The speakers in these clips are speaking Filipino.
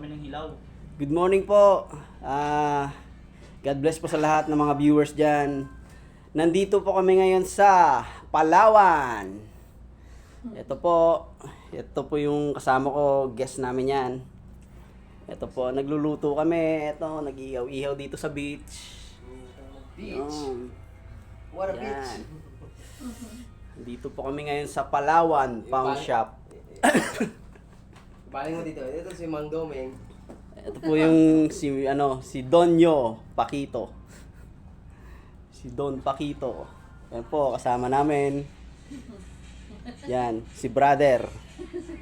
kami ng hilaw. Good morning po. God bless po sa lahat ng mga viewers dyan. Nandito po kami ngayon sa Palawan. Ito po yung kasama ko, guest namin yan. Ito po, nagluluto kami. Ito, nag-ihaw-ihaw dito sa beach. Yun. What a Yan. beach. Dito po kami ngayon sa Palawan Pawn Shop. Baling mo dito. Ito si Mang Domeng. Ito po yung si Donyo Paquito. Si Don Paquito. Yan po, kasama namin. Yan, si Brother.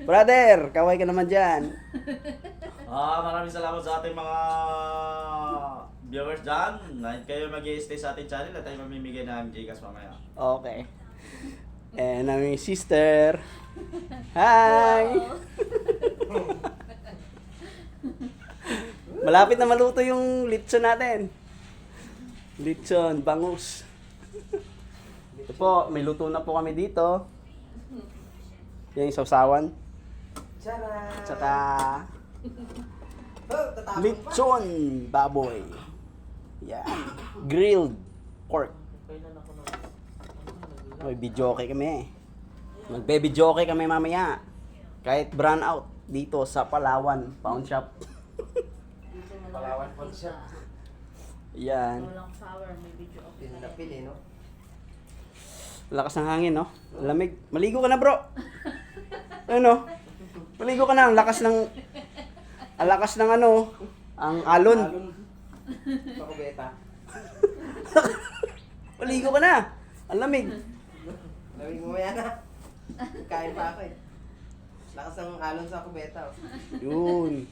Brother, kaway ka naman dyan. Maraming salamat sa ating mga viewers dyan. Na kayo mag-i-stay sa ating channel at tayo mamimigay ng Gcash mamaya. Okay. And aming sister. Hi! Malapit na maluto yung lechon natin. Lechon, bangus. Ito po, may luto na po kami dito. Yan yung sausawan. Tara! Tsaka Oh, tatapos pa. lechon baboy. Yan. Grilled pork. May videoke kami. Magbe-videoke kami mamaya. Kahit brown out dito sa Palawan Pawn Shop. Palawan po siya. Yan. Walang power, may video okay. Pinapil eh, no? Lakas ng hangin, no? Lamig. Maligo ka na, bro. Ano? Maligo ka na. Ang lakas ng ang alon. Sa kubeta. Maligo ka na. Ang lamig. Lamig mo yan ha. Kain pa ako eh. Lakas ng alon sa kubeta. Oh. Yun.